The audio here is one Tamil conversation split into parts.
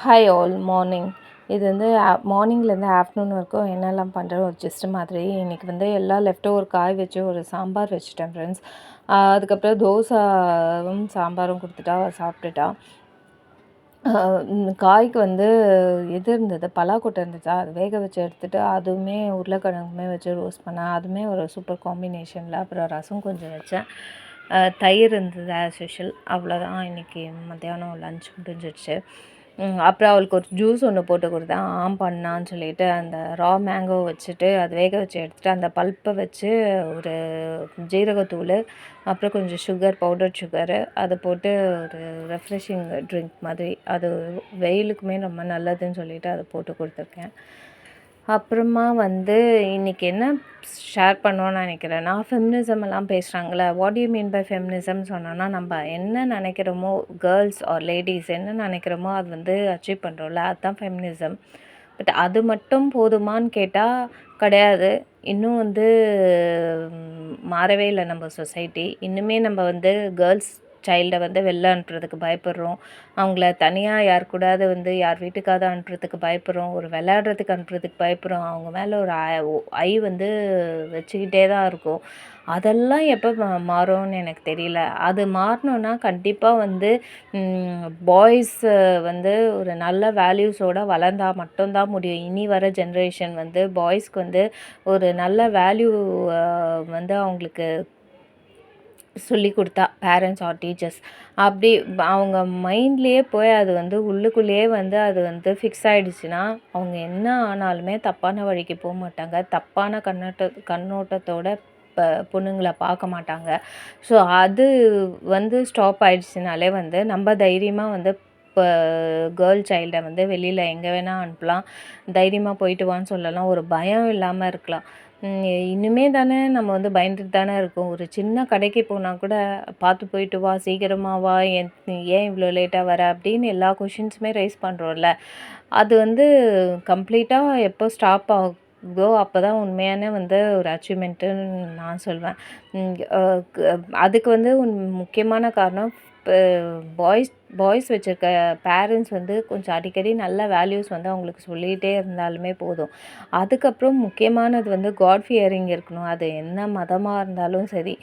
Hi all morning. இது வந்து மார்னிங்லேருந்து ஆஃப்டர்நூன் வரைக்கும் என்னெல்லாம் பண்ணுறேன் ஒரு ஜஸ்ட் மாதிரி. இன்றைக்கி வந்து எல்லா லெஃப்ட் ஓவர் காய் வச்சு ஒரு சாம்பார் வச்சுட்டேன் ஃப்ரெண்ட்ஸ். அதுக்கப்புறம் தோசாவும் சாம்பாரும் கொடுத்துட்டா சாப்பிட்டுட்டா. காய்க்கு வந்து இது இருந்தது, பலாக்கொட்டை இருந்துச்சா, அது வேக வச்சு எடுத்துகிட்டு அதுவுமே உருளைக்கிழங்குமே வச்சு ரோஸ்ட் பண்ணேன். அதுவுமே ஒரு சூப்பர் காம்பினேஷனில். அப்புறம் ரசம் கொஞ்சம் வச்சேன். தயிர் இருந்தது ஆஸ் யூஷுவல். அவ்வளோதான் இன்றைக்கி மத்தியானம் லன்ச் முடிஞ்சிடுச்சு. அப்புறம் அவளுக்கு ஒரு ஜூஸ் ஒன்று போட்டு கொடுத்தேன். பண்ணான்னு சொல்லிட்டு அந்த ரா மேங்கோ வச்சுட்டு அது வேக வச்சு எடுத்துகிட்டு அந்த பல்ப்பை வச்சு ஒரு ஜீரகத்தூள், அப்புறம் கொஞ்சம் சுகர், பவுடர் சுகரு அதை போட்டு ஒரு ரெஃப்ரெஷிங் ட்ரிங்க் மாதிரி, அது வெயிலுக்குமே ரொம்ப நல்லதுன்னு சொல்லிட்டு அதை போட்டு கொடுத்துருக்கேன். அப்புறமா வந்து இன்றைக்கி என்ன ஷேர் பண்ணுவோன்னு நினைக்கிறேன்னா, ஃபெமினிசம் எல்லாம் பேசுகிறாங்களே, what you mean by feminism சொன்னோன்னா, நம்ம என்ன நினைக்கிறோமோ, கேர்ள்ஸ் ஆர் லேடீஸ் என்ன நினைக்கிறோமோ அது வந்து அச்சீவ் பண்ணுறோம்ல, அதுதான் ஃபெமினிசம். பட் அது மட்டும் போதுமான்னு கேட்டால் கிடையாது. இன்னும் வந்து மாறவே இல்லை நம்ம சொசைட்டி. இன்னுமே நம்ம வந்து கேர்ள்ஸ் சைல்டை வந்து வெளில அனுப்புறதுக்கு பயப்படுறோம். அவங்கள தனியாக யார் கூடாது வந்து யார் வீட்டுக்காவது அனுப்புறதுக்கு பயப்படுறோம். ஒரு விளையாடுறதுக்கு அனுப்புறதுக்கு பயப்படுறோம். அவங்க மேலே ஒரு ஐ வந்து வச்சுக்கிட்டே தான் இருக்கும். அதெல்லாம் எப்போ மாறும்னு எனக்கு தெரியல. அது மாறணுன்னா கண்டிப்பாக வந்து பாய்ஸ் வந்து ஒரு நல்ல வேல்யூஸோடு வளர்ந்தா மட்டும்தான் முடியும். இனி வர ஜென்ரேஷன் வந்து பாய்ஸ்க்கு வந்து ஒரு நல்ல வேல்யூ வந்து அவங்களுக்கு சொல்லி கொடுத்தா, பேரண்ட்ஸ் ஆர் டீச்சர்ஸ் அப்படி அவங்க மைண்ட்லேயே போய் அது வந்து உள்ளுக்குள்ளேயே வந்து அது வந்து ஃபிக்ஸ் ஆகிடுச்சுன்னா, அவங்க என்ன ஆனாலுமே தப்பான வழிக்கு போக மாட்டாங்க. தப்பான கண்ணோட்டத்தோட பொண்ணுங்களை பார்க்க மாட்டாங்க. ஸோ அது வந்து ஸ்டாப் ஆகிடுச்சுனாலே வந்து நம்ம தைரியமாக வந்து இப்போ கேர்ள் சைல்டை வந்து வெளியில் எங்கே வேணால் அனுப்பலாம். தைரியமாக போயிட்டு வான்னு சொல்லலாம். ஒரு பயம் இல்லாமல் இருக்கலாம். இன்னுமே தானே நம்ம வந்து பயந்துட்டு தானே இருக்கோம். ஒரு சின்ன கடைக்கு போனால் கூட பார்த்து போயிட்டு வா, சீக்கிரமாக வா, ஏன் இவ்வளோ லேட்டாக வர அப்படின்னு எல்லா கொஷின்ஸுமே ரைஸ் பண்ணுறோம்ல. அது வந்து கம்ப்ளீட்டாக எப்போ ஸ்டாப் ஆகுதோ அப்போ தான் உண்மையான வந்து ஒரு அச்சீவ்மெண்ட்டுன்னு நான் சொல்வேன். அதுக்கு வந்து முக்கியமான காரணம் பாய்ஸ் பாய்ஸ் வச்சுருக்க பேரண்ட்ஸ் வந்து கொஞ்சம் அடிக்கடி நல்ல வேல்யூஸ் வந்து அவங்களுக்கு சொல்லிகிட்டே இருந்தாலுமே போதும். அதுக்கப்புறம் முக்கியமானது வந்து காட் ஃபியரிங் இருக்கணும். அது என்ன மதமாக இருந்தாலும் சரி,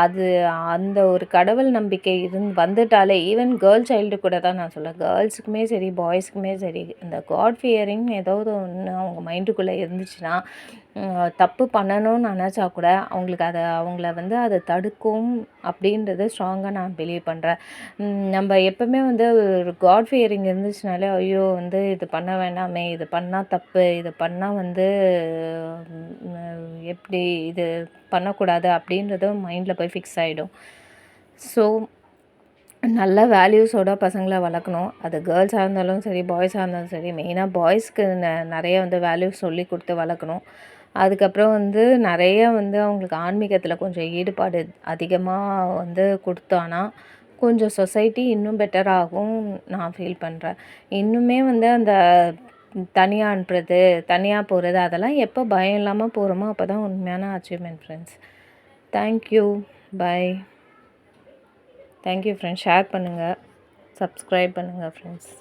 அது அந்த ஒரு கடவுள் நம்பிக்கை வந்துட்டாலே ஈவன் கேர்ள் சைல்டு கூட தான் நான் சொல்கிறேன். கேர்ள்ஸுக்குமே சரி, பாய்ஸுக்குமே சரி, இந்த காட் ஃபியரிங் ஏதாவது ஒன்று அவங்க மைண்டுக்குள்ளே இருந்துச்சுன்னா, தப்பு பண்ணணும்னு நினச்சா கூட அவங்களுக்கு அவங்கள வந்து அதை தடுக்கும் அப்படின்றது ஸ்ட்ராங்காக நான் பிலீவ் பண்ணுறேன். நம்ம எப்போவுமே வந்து ஒரு காட் ஃபியரிங் இருந்துச்சுனாலே, ஐயோ வந்து இது பண்ண வேண்டாமே, இது பண்ணால் தப்பு, இது பண்ணால் வந்து எப்படி இது பண்ணக்கூடாது அப்படின்றது மைண்டில் போய் ஃபிக்ஸ் ஆகிடும். ஸோ நல்ல வேல்யூஸோட பசங்களை வளர்க்கணும். அது கேர்ள்ஸாக இருந்தாலும் சரி, பாய்ஸாக இருந்தாலும் சரி. மெயினாக பாய்ஸ்க்கு நிறைய வந்து வேல்யூஸ் சொல்லி கொடுத்து வளர்க்கணும். அதுக்கப்புறம் வந்து நிறைய வந்து அவங்களுக்கு ஆன்மீகத்தில் கொஞ்சம் ஈடுபாடு அதிகமாக வந்து கொடுத்தானா கொஞ்சம் சொசைட்டி இன்னும் பெட்டராகும் நான் ஃபீல் பண்ணுறேன். இன்னுமே வந்து அந்த தனியாக அனுப்புறது, தனியாக போகிறது, அதெல்லாம் எப்போ பயம் இல்லாமல் போகிறோமோ அப்போ தான் உண்மையான achievement friends. Thank you. Bye. Thank you friends. Share பண்ணுங்கள், சப்ஸ்கிரைப் பண்ணுங்கள் ஃப்ரெண்ட்ஸ்.